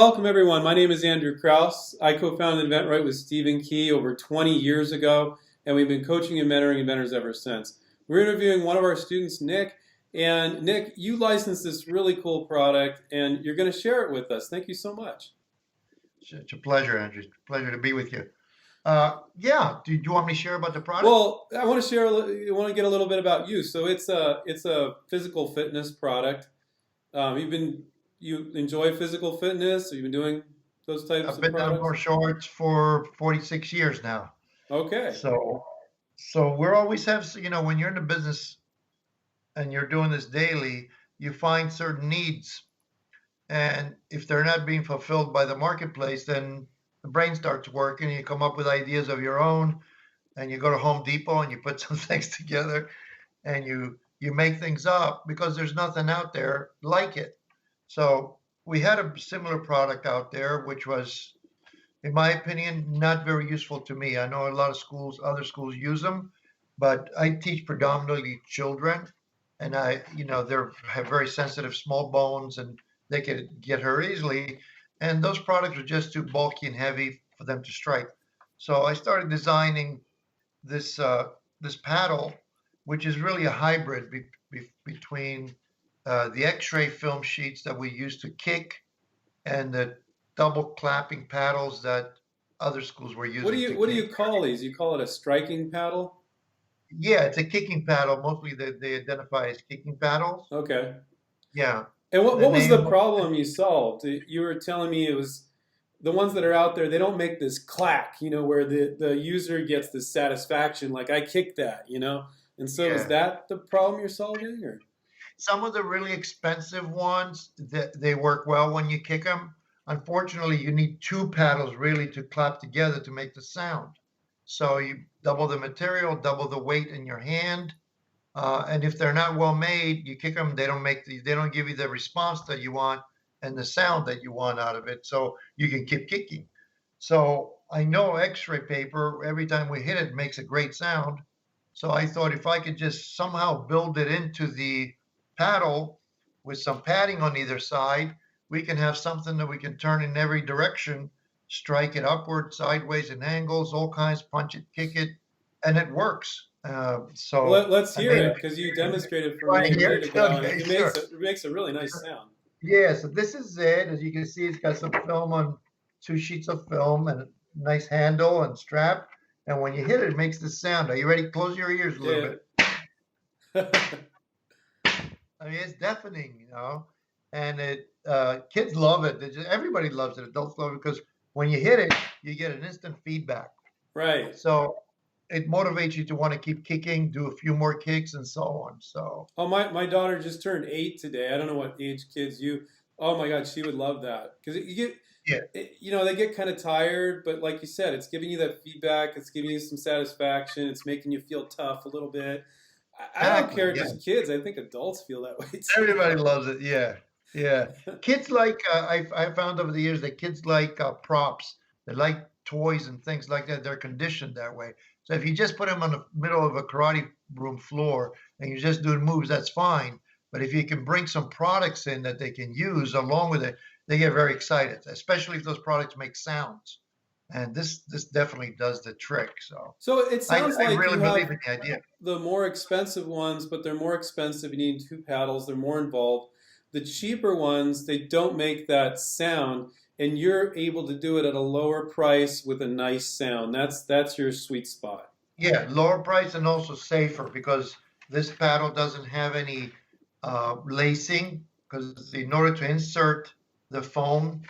welcome everyone. My name is Andrew Kraus. I co-founded inventRight with Stephen Key over 20 years ago, and we've been coaching and mentoring inventors ever since. We're interviewing one of our students, Nick, and Nick, you licensed this really cool product, and you're going to share it with us. Thank you so much. It's a pleasure, Andrew. It's a pleasure to be with you. Yeah, do you want me to share about the product? Well, I want to share. I want to get a little bit about you. So it's a physical fitness product. You enjoy physical fitness? Have you been doing those types I've of been doing products? martial arts for 46 years now. Okay. So, so we're always have, when you're in the business and you're doing this daily, you find certain needs. And if they're not being fulfilled by the marketplace, then the brain starts working. You come up with ideas of your own, and you go to Home Depot and you put some things together, and you make things up because there's nothing out there like it. So we had a similar product out there, which was, in my opinion, not very useful to me. I know a lot of schools, other schools use them, but I teach predominantly children, and they're have very sensitive small bones, and they could get hurt easily. And those products are just too bulky and heavy for them to strike. So I started designing this paddle, which is really a hybrid between the X-ray film sheets that we use to kick and the double clapping paddles that other schools were What do using you to what do kick. you call these? You call it a striking paddle? Yeah, it's a kicking paddle. Mostly they identify as kicking paddles. Okay. Yeah, And what the what was the name. problem you solved? You were telling me it was the ones that are out there, they don't make this clack, where the user gets this satisfaction, like I kicked that, And so is Yeah, that the problem you're solving, or? some of the really expensive ones they work well when you kick them. Unfortunately, you need two paddles really to clap together to make the sound. So you double the material, double the weight in your hand. And if they're not well made, you kick them, they don't give you the response that you want and the sound that you want out of it. So you can keep kicking. So I know X-ray paper, every time we hit it, makes a great sound. So I thought if I could just somehow build it into the paddle with some padding on either side, we can have something that we can turn in every direction, strike it upward, sideways, and angles, all kinds, punch it, kick it, and it works. Well, So let's I hear made it because you demonstrated for try me and a hear minute it. ago, and Okay, it sure. makes a really nice sound. Yeah, so this is it. As you can see, it's got some film on two sheets of film and a nice handle and strap. And when you hit it, it makes this sound. Are you ready? Close your ears a little Yeah. bit. I mean, it's deafening. And kids love it. Everybody loves it. Adults love it because when you hit it, you get an instant feedback. Right. So it motivates you to want to keep kicking, do a few more kicks, and so on. So Oh, my daughter just turned 8 today. I don't know what age kids you. Oh my God, she would love that because you get, yeah, they get kind of tired, but like you said, it's giving you that feedback. It's giving you some satisfaction. It's making you feel tough a little bit. I don't exactly. care if Yeah. just kids. I think adults feel that way Everybody too. loves it. Yeah, yeah. Kids like I found over the years that kids like props. They like toys and things like that. They're conditioned that way. So if you just put them on the middle of a karate room floor and you're just doing moves, that's fine. But if you can bring some products in that they can use along with it, they get very excited, especially if those products make sounds. And this definitely does the trick. So So it sounds I like really you believe have in the idea. the more expensive ones, but they're more expensive. You need two paddles. They're more involved. The cheaper ones, they don't make that sound, and you're able to do it at a lower price with a nice sound. That's your sweet spot. Yeah, lower price and also safer because this paddle doesn't have any lacing because in order to insert the foam,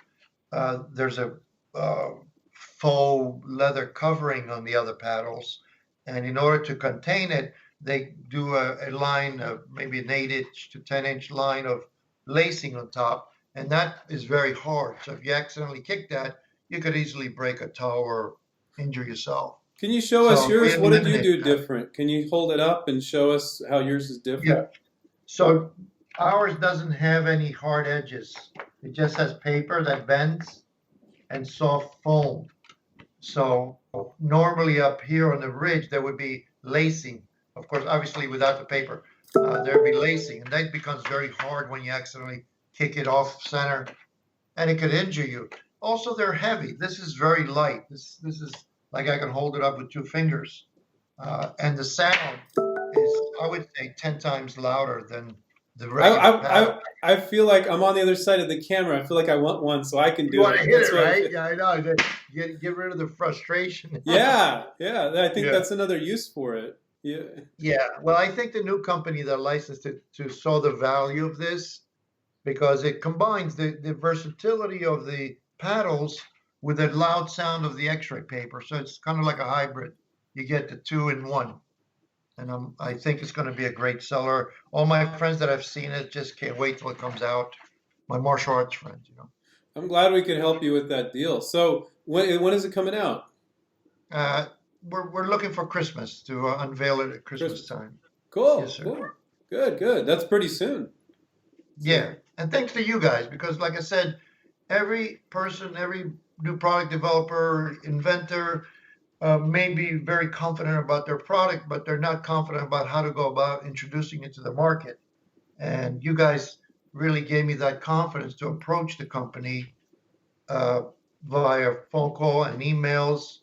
there's a uh, faux leather covering on the other paddles. And in order to contain it, they do a line of maybe an 8 inch to 10-inch line of lacing on top. And that is very hard. So if you accidentally kick that, you could easily break a toe or injure yourself. Can you show us So we yours? What did you eliminate do that. different? Can you hold it up and show us how yours is different? Yeah. So ours doesn't have any hard edges. It just has paper that bends and soft foam. So normally up here on the ridge, there would be lacing. Of course, obviously without the paper, there'd be lacing. And that becomes very hard when you accidentally kick it off center. and it could injure you. Also, they're heavy. This is very light. This is like I can hold it up with two fingers, and the sound is, I would say, 10 times louder than the I, regular I, paddle. I, I feel like I'm on the other side of the camera. I feel like I want one so I can You do want it. to hit That's it, what I right? feel. Yeah, I know. Get rid of the frustration. Yeah, yeah. I think Yeah. that's another use for it. Yeah. Yeah. Well, I think the new company that licensed it to saw the value of this because it combines the versatility of the paddles with the loud sound of the x-ray paper. So it's kind of like a hybrid. You get the two in one. And I think it's going to be a great seller. All my friends that have seen it just can't wait till it comes out. My martial arts friends, you know. I'm glad we could help you with that deal. So when is it coming out? Uh, we're looking for Christmas to unveil it at Christmas Christmas. time. Yes, Cool, sir. cool. Good, good. That's pretty soon. Yeah, So and thanks to you guys because, like I said, every person, every new product developer, inventor, may be very confident about their product, but they're not confident about how to go about introducing it to the market. And you guys really gave me that confidence to approach the company uh, via phone call and emails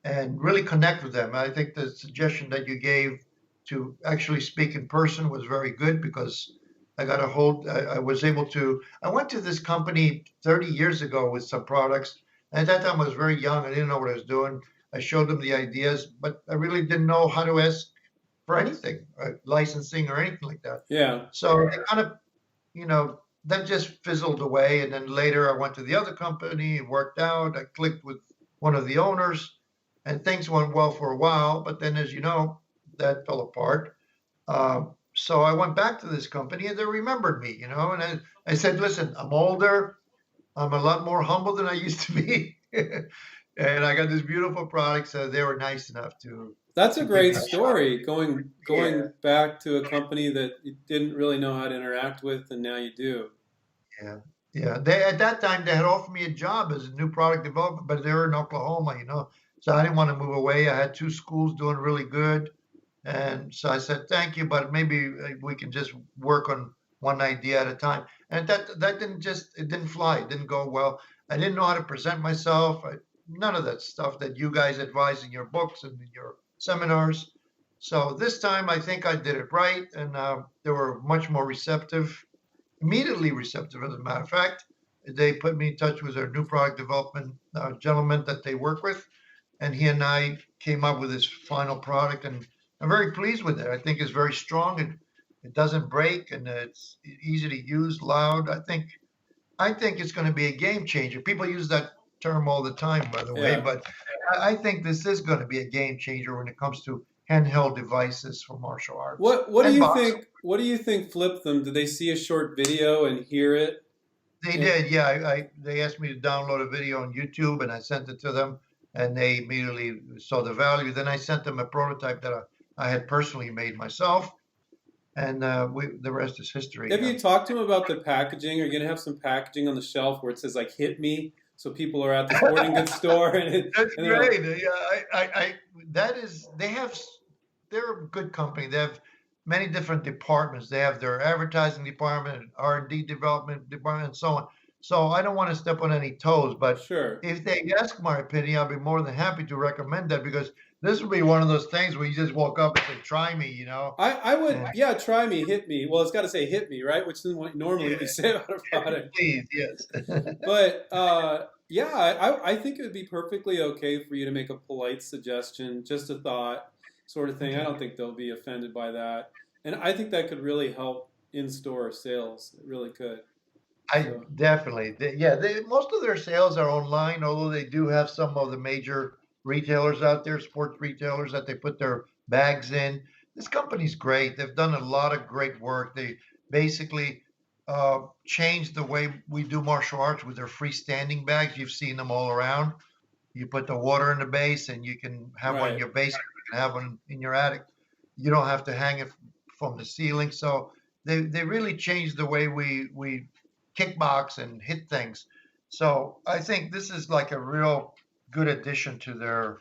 and really connect with them. I think the suggestion that you gave to actually speak in person was very good because I was able to, I went to this company 30 years ago with some products. And at that time, I was very young. I didn't know what I was doing. I showed them the ideas, but I really didn't know how to ask for anything, licensing or anything like that. yeah. So it kind of, that just fizzled away. And then later I went to the other company, it worked out. I clicked with one of the owners and things went well for a while. But then, as you know, that fell apart. So I went back to this company and they remembered me, and I said, listen, I'm older. I'm a lot more humble than I used to be. And I got this beautiful product. So they were nice enough That's a to give great me a shot. story. Going Yeah. going back to a company that you didn't really know how to interact with, and now you do. Yeah. Yeah. They at that time they had offered me a job as a new product development, but they were in Oklahoma. So I didn't want to move away. I had two schools doing really good. And so I said, thank you, but maybe we can just work on one idea at a time. And that it didn't fly. It didn't go well. I didn't know how to present myself. None of that stuff that you guys advise in your books and in your seminars. So this time I think I did it right. And they were much more receptive, immediately receptive, as a matter of fact. They put me in touch with their new product development gentleman that they work with and he and I came up with this final product, and I'm very pleased with it. I think it's very strong and it doesn't break, and it's easy to use, loud. I think it's going to be a game changer. People use that term all the time, by the way, Yeah. but I think this is going to be a game changer when it comes to handheld devices for martial arts What do and you boxing. think? What do you think flipped them? Did they see a short video and hear it? They And, did, yeah. They asked me to download a video on YouTube, and I sent it to them, and they immediately saw the value. Then I sent them a prototype that I had personally made myself, and the rest is history. have you talked to them about the packaging? Are you gonna have some packaging on the shelf where it says like "Hit me," so people are at the sporting goods store That's and they're like, great. Yeah, that is. They're a good company. They have many different departments. They have their advertising department, R&D development department, and so on. So I don't want to step on any toes, but sure. if they ask my opinion, I'll be more than happy to recommend that because this will be one of those things where you just walk up and say, "Try me," I would, and yeah, try me, hit me. Well, it's got to say hit me, right? Which isn't what normally we yeah, say about a product. please, yes. But yeah, I think it would be perfectly okay for you to make a polite suggestion, just a thought sort of thing. I Okay. don't think they'll be offended by that. And I think that could really help in-store sales. It really could. I So, definitely, yeah. Most of their sales are online, although they do have some of the major retailers out there, sports retailers that they put their bags in. This company's great. They've done a lot of great work. They basically changed the way we do martial arts with their freestanding bags. You've seen them all around. You put the water in the base, and you can have one in right. your basement. You can have one in your attic. You don't have to hang it from the ceiling. So they really changed the way we kickbox and hit things. So I think this is like a real good addition to their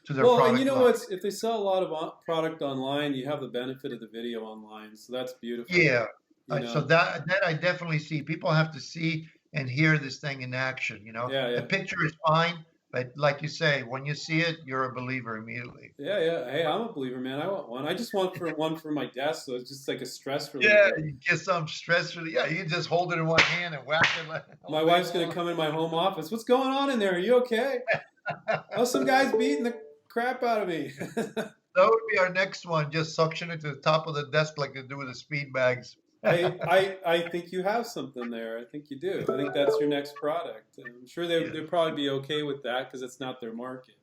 Well, and you product know line. what's, if they sell a lot of product online, you have the benefit of the video online. So that's beautiful, Yeah. you So know. that I definitely see. People have to see and hear this thing in action. Yeah, A yeah. picture is fine, but like you say, when you see it, you're a believer immediately. Yeah, yeah. Hey, I'm a believer, man. I want one. I just want one for my desk, so it's just like a stress Yeah, reliever. you get some stress relief. Yeah, you can just hold it in one hand and whack it like My all day wife's gonna long. come in my home office. What's going on in there? Are you okay? Oh, some guy's beating the crap out of me. That would be our next one. Just suction it to the top of the desk like they do with the speed bags. I think you have something there. I think you do. I think that's your next product. I'm sure Yeah. they'll probably be okay with that because it's not their market.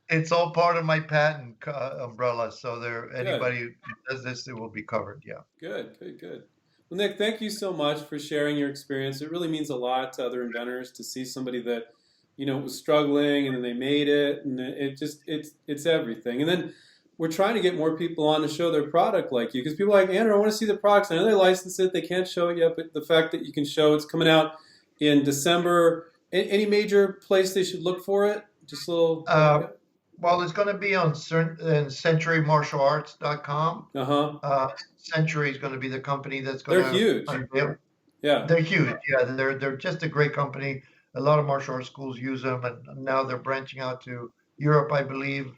It's all part of my patent umbrella, so Good, anybody who does this, it will be covered. Yeah. good, good, good. Well, Nick, thank you so much for sharing your experience. It really means a lot to other inventors to see somebody that, was struggling and then they made it, and it's everything. And then we're trying to get more people on to show their product like you, because people are like, Andrew, I want to see the products. I know they license it, they can't show it yet, but the fact that you can show it's coming out in December. Any major place they should look for it? Just a little. Uh, well, it's going to be on centurymartialarts.com. Uh-huh. Century is going to be the company that's going They're to huge. unveil. Yeah. They're huge. Yeah, they're just a great company. A lot of martial arts schools use them, and now they're branching out to Europe, I believe.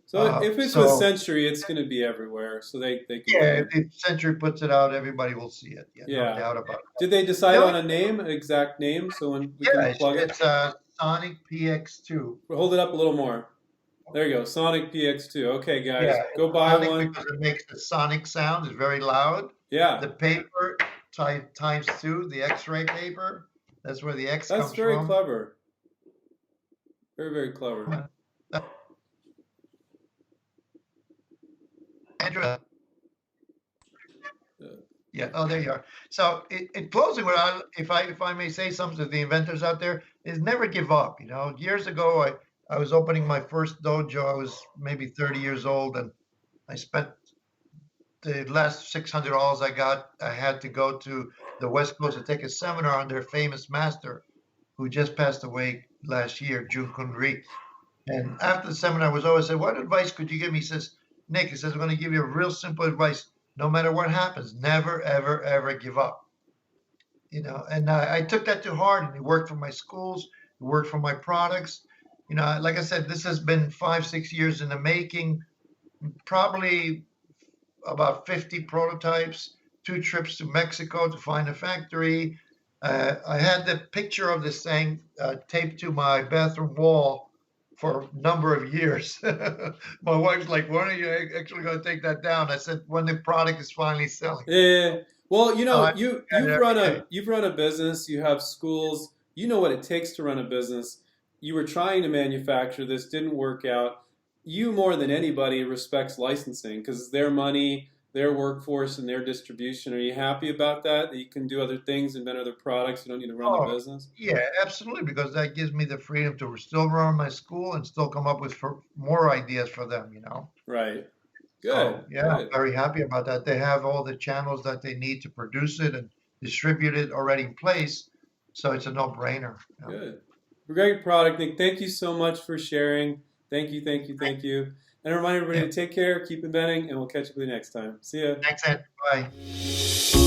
So if it's with So Century, it's going to be everywhere. So they can yeah, cover. if Century puts it out, everybody will see it. Yeah, no Yeah. doubt about it. Did they decide The on only, a name, an exact name, so when we yeah, can plug it? it's Sonic PX2. Hold it up a little more. There you go. Sonic PX2. Okay, guys, Yeah, go it's buy Sonic one. because it makes the sonic sound. It's very loud. Yeah. The paper times two, the X-ray paper. That's where the X That's comes very from. clever. Very, very clever. Andrew, Uh, yeah. Oh, there you are. So, in closing, if I may say something to the inventors out there, is never give up. Years ago, I was opening my first dojo. I was maybe 30 years old, and I spent the last $600 I got. I had to go to the West Coast to take a seminar on their famous master, who just passed away last year, Jun Kun Ri. And after the seminar, I was always said, "What advice could you give me?" He says, "Nick," he says, "I'm going to give you a real simple advice. No matter what happens, never, ever, ever give up." And I took that to heart, and it worked for my schools, it worked for my products. Like I said, this has been 5, 6 years in the making, probably about 50 prototypes, 2 trips to Mexico to find a factory. I had the picture of this thing taped to my bathroom wall for a number of years. My wife's like, "When are you actually going to take that down?" I said, "When the product is finally selling." Yeah. Well, I got it you've every day. run a business. You have schools. You know what it takes to run a business. You were trying to manufacture this, didn't work out. You more than anybody respects licensing because it's their money, their workforce, and their distribution. Are you happy about that? That you can do other things, invent other products. You don't need to run the Oh, business. yeah, absolutely, because that gives me the freedom to still run my school and still come up with more ideas for them. Right. So, Good. yeah, I'm Good. very happy about that. They have all the channels that they need to produce it and distribute it already in place. So it's a no-brainer. Good. Great product, Nick. Thank you so much for sharing. Thank you, thank you, thank you. And a reminder, everybody, Yeah. to take care, keep inventing, and we'll catch up with you next time. See ya. Thanks, Ed. Bye.